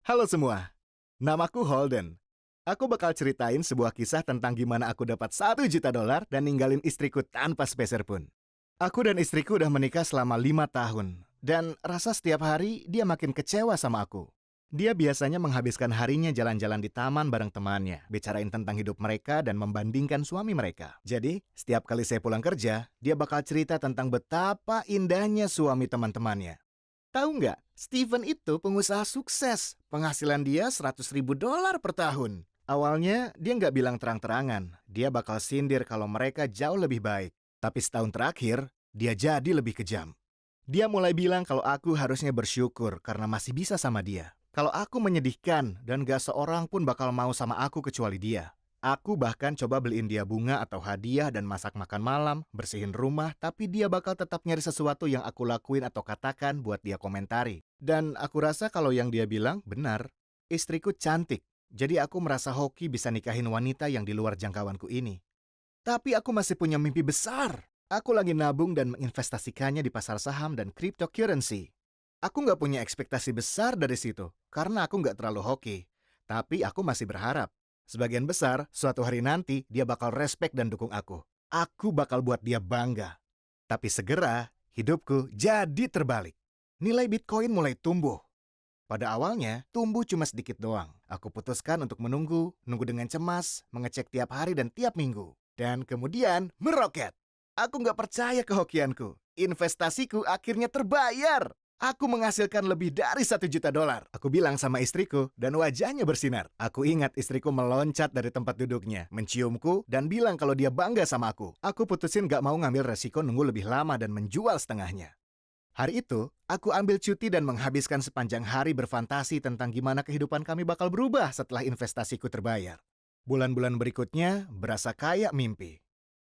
Halo semua, namaku Holden. Aku bakal ceritain sebuah kisah tentang gimana aku dapat $1 juta dan ninggalin istriku tanpa sepeser pun. Aku dan istriku udah menikah selama 5 tahun, dan rasa setiap hari dia makin kecewa sama aku. Dia biasanya menghabiskan harinya jalan-jalan di taman bareng temannya, bicarain tentang hidup mereka dan membandingkan suami mereka. Jadi, setiap kali saya pulang kerja, dia bakal cerita tentang betapa indahnya suami teman-temannya. Tahu nggak, Steven itu pengusaha sukses. Penghasilan dia $100.000 per tahun. Awalnya, dia nggak bilang terang-terangan. Dia bakal sindir kalau mereka jauh lebih baik. Tapi setahun terakhir, dia jadi lebih kejam. Dia mulai bilang kalau aku harusnya bersyukur karena masih bisa sama dia. Kalau aku menyedihkan dan gak seorang pun bakal mau sama aku kecuali dia. Aku bahkan coba beliin dia bunga atau hadiah dan masak makan malam, bersihin rumah, tapi dia bakal tetap nyari sesuatu yang aku lakuin atau katakan buat dia komentari. Dan aku rasa kalau yang dia bilang benar. Istriku cantik, jadi aku merasa hoki bisa nikahin wanita yang di luar jangkauanku ini. Tapi aku masih punya mimpi besar. Aku lagi nabung dan menginvestasikannya di pasar saham dan cryptocurrency. Aku nggak punya ekspektasi besar dari situ, karena aku nggak terlalu hoki. Tapi aku masih berharap. Sebagian besar, suatu hari nanti dia bakal respect dan dukung aku. Aku bakal buat dia bangga. Tapi segera, hidupku jadi terbalik. Nilai Bitcoin mulai tumbuh. Pada awalnya, tumbuh cuma sedikit doang. Aku putuskan untuk nunggu dengan cemas, mengecek tiap hari dan tiap minggu. Dan kemudian meroket. Aku nggak percaya ke hokianku. Investasiku akhirnya terbayar. Aku menghasilkan lebih dari $1 juta. Aku bilang sama istriku dan wajahnya bersinar. Aku ingat istriku meloncat dari tempat duduknya, menciumku dan bilang kalau dia bangga sama aku. Aku putusin gak mau ngambil resiko nunggu lebih lama dan menjual setengahnya. Hari itu, aku ambil cuti dan menghabiskan sepanjang hari berfantasi tentang gimana kehidupan kami bakal berubah setelah investasiku terbayar. Bulan-bulan berikutnya berasa kayak mimpi.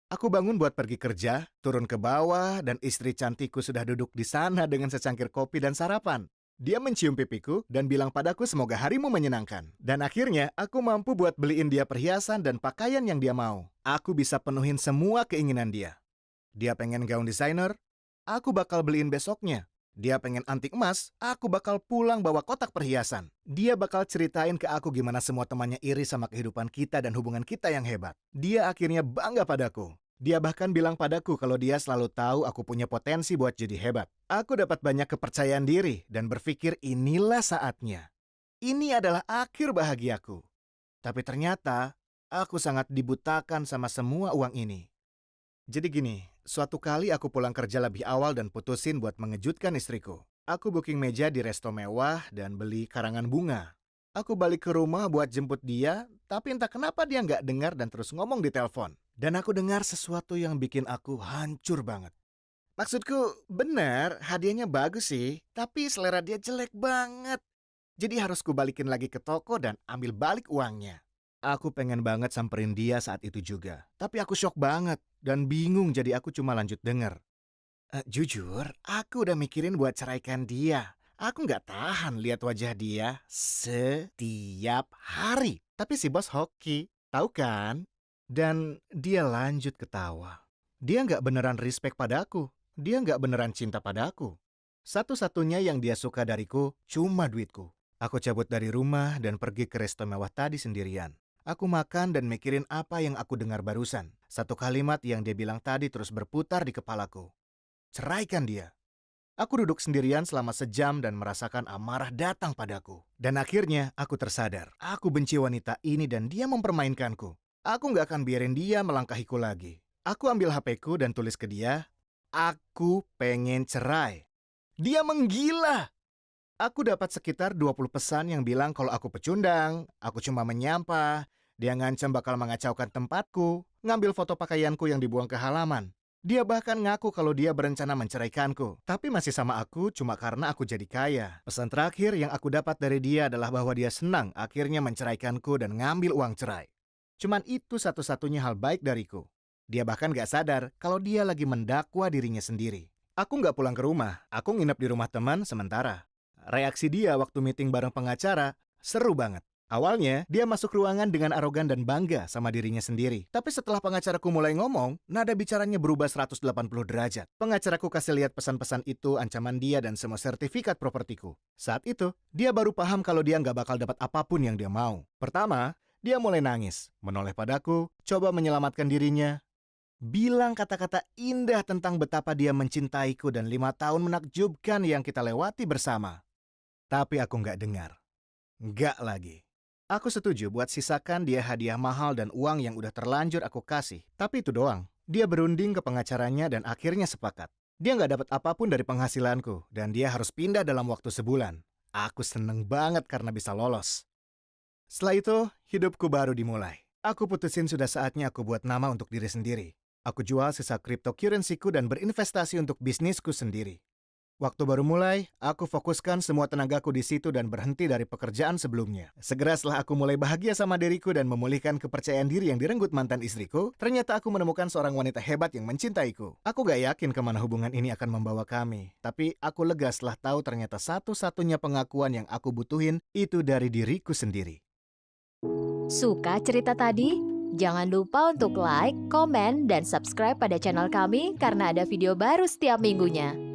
Aku bangun buat pergi kerja, turun ke bawah, dan istri cantikku sudah duduk di sana dengan secangkir kopi dan sarapan. Dia mencium pipiku dan bilang padaku semoga harimu menyenangkan. Dan akhirnya, aku mampu buat beliin dia perhiasan dan pakaian yang dia mau. Aku bisa penuhin semua keinginan dia. Dia pengen gaun desainer, aku bakal beliin besoknya. Dia pengen antik emas, aku bakal pulang bawa kotak perhiasan. Dia bakal ceritain ke aku gimana semua temannya iri sama kehidupan kita dan hubungan kita yang hebat. Dia akhirnya bangga padaku. Dia bahkan bilang padaku kalau dia selalu tahu aku punya potensi buat jadi hebat. Aku dapat banyak kepercayaan diri dan berpikir inilah saatnya. Ini adalah akhir bahagiaku. Tapi ternyata, aku sangat dibutakan sama semua uang ini. Jadi gini, suatu kali aku pulang kerja lebih awal dan putusin buat mengejutkan istriku. Aku booking meja di resto mewah dan beli karangan bunga. Aku balik ke rumah buat jemput dia, tapi entah kenapa dia nggak dengar dan terus ngomong di telepon. Dan aku dengar sesuatu yang bikin aku hancur banget. Maksudku, benar, hadiahnya bagus sih, tapi selera dia jelek banget. Jadi harus kubalikin lagi ke toko dan ambil balik uangnya. Aku pengen banget samperin dia saat itu juga. Tapi aku shock banget dan bingung jadi aku cuma lanjut denger. Jujur, aku udah mikirin buat ceraikan dia. Aku nggak tahan lihat wajah dia setiap hari. Tapi si bos hoki, tahu kan? Dan dia lanjut ketawa. Dia nggak beneran respect padaku. Dia nggak beneran cinta padaku. Satu-satunya yang dia suka dariku cuma duitku. Aku cabut dari rumah dan pergi ke resto mewah tadi sendirian. Aku makan dan mikirin apa yang aku dengar barusan. Satu kalimat yang dia bilang tadi terus berputar di kepalaku. Ceraikan dia. Aku duduk sendirian selama sejam dan merasakan amarah datang padaku. Dan akhirnya aku tersadar. Aku benci wanita ini dan dia mempermainkanku. Aku nggak akan biarin dia melangkahiku lagi. Aku ambil HP-ku dan tulis ke dia, aku pengen cerai. Dia menggila. Aku dapat sekitar 20 pesan yang bilang kalau aku pecundang, aku cuma menyampah, dia ngancam bakal mengacaukan tempatku, ngambil foto pakaianku yang dibuang ke halaman. Dia bahkan ngaku kalau dia berencana menceraikanku, tapi masih sama aku cuma karena aku jadi kaya. Pesan terakhir yang aku dapat dari dia adalah bahwa dia senang akhirnya menceraikanku dan ngambil uang cerai. Cuman itu satu-satunya hal baik dariku. Dia bahkan gak sadar kalau dia lagi mendakwa dirinya sendiri. Aku gak pulang ke rumah, aku nginep di rumah teman sementara. Reaksi dia waktu meeting bareng pengacara seru banget. Awalnya, dia masuk ruangan dengan arogan dan bangga sama dirinya sendiri. Tapi setelah pengacaraku mulai ngomong, nada bicaranya berubah 180 derajat. Pengacaraku kasih lihat pesan-pesan itu, ancaman dia, dan semua sertifikat propertiku. Saat itu, dia baru paham kalau dia nggak bakal dapat apapun yang dia mau. Pertama, dia mulai nangis, menoleh padaku, coba menyelamatkan dirinya, bilang kata-kata indah tentang betapa dia mencintaiku dan 5 tahun menakjubkan yang kita lewati bersama. Tapi aku nggak dengar. Nggak lagi. Aku setuju buat sisakan dia hadiah mahal dan uang yang udah terlanjur aku kasih. Tapi itu doang. Dia berunding ke pengacaranya dan akhirnya sepakat. Dia nggak dapat apapun dari penghasilanku dan dia harus pindah dalam waktu sebulan. Aku seneng banget karena bisa lolos. Setelah itu, hidupku baru dimulai. Aku putusin sudah saatnya aku buat nama untuk diri sendiri. Aku jual sisa cryptocurrency-ku dan berinvestasi untuk bisnisku sendiri. Waktu baru mulai, aku fokuskan semua tenagaku di situ dan berhenti dari pekerjaan sebelumnya. Segera setelah aku mulai bahagia sama diriku dan memulihkan kepercayaan diri yang direnggut mantan istriku, ternyata aku menemukan seorang wanita hebat yang mencintaiku. Aku gak yakin kemana hubungan ini akan membawa kami, tapi aku lega setelah tahu ternyata satu-satunya pengakuan yang aku butuhin itu dari diriku sendiri. Suka cerita tadi? Jangan lupa untuk like, komen, dan subscribe pada channel kami karena ada video baru setiap minggunya.